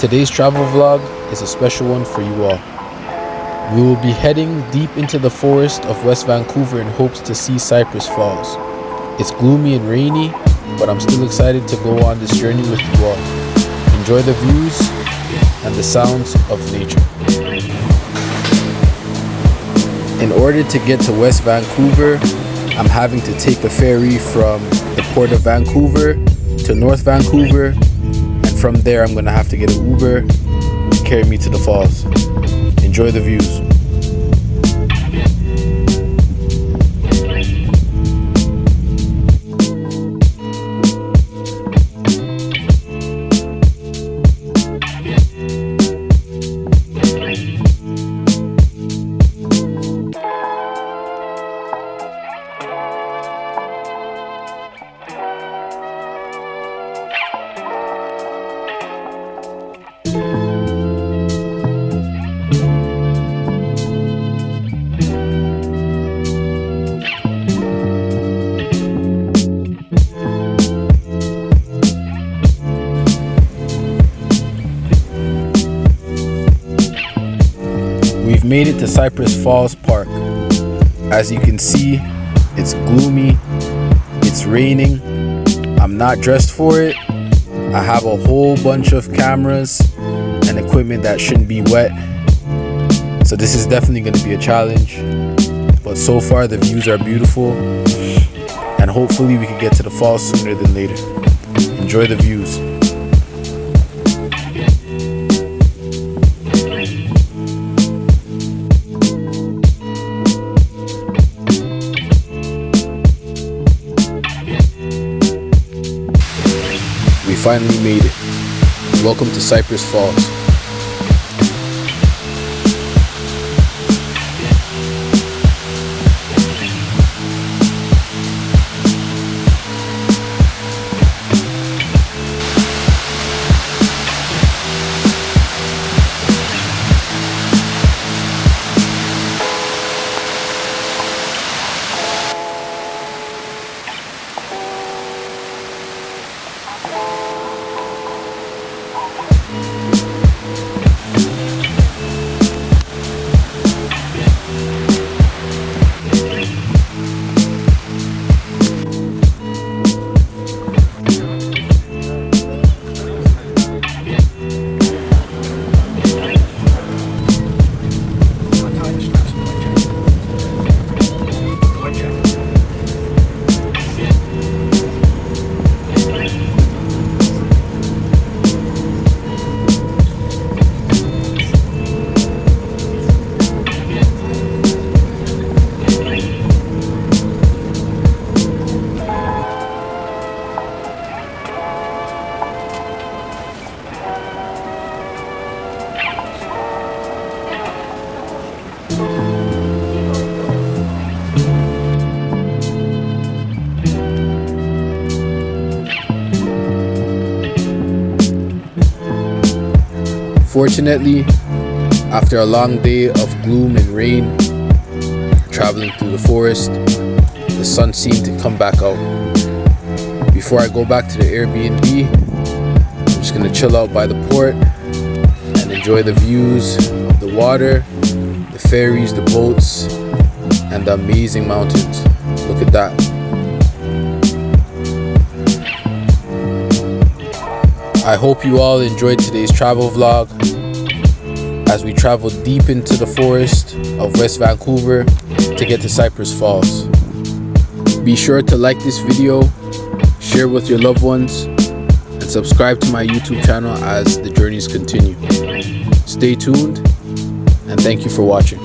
Today's travel vlog is a special one for you all. We will be heading deep into the forest of West Vancouver in hopes to see Cypress Falls. It's gloomy and rainy, but I'm still excited to go on this journey with you all. Enjoy the views and the sounds of nature. In order to get to West Vancouver, I'm having to take a ferry from the port of Vancouver to North Vancouver, and from there I'm going to have to get an Uber to carry me to the falls. Enjoy the views. We've made it to Cypress Falls Park. As you can see, it's gloomy, it's raining. I'm not dressed for it. I have a whole bunch of cameras and equipment that shouldn't be wet. So this is definitely going to be a challenge. But so far the views are beautiful, and hopefully we can get to the falls sooner than later. Enjoy the views. We finally made it. Welcome to Cypress Falls. Fortunately, after a long day of gloom and rain, traveling through the forest, the sun seemed to come back out. Before I go back to the Airbnb, I'm just going to chill out by the port and enjoy the views of the water, the ferries, the boats, and the amazing mountains. Look at that. I hope you all enjoyed today's travel vlog as we travel deep into the forest of West Vancouver to get to Cypress Falls. Be sure to like this video, share with your loved ones, and subscribe to my YouTube channel as the journeys continue. Stay tuned, and thank you for watching.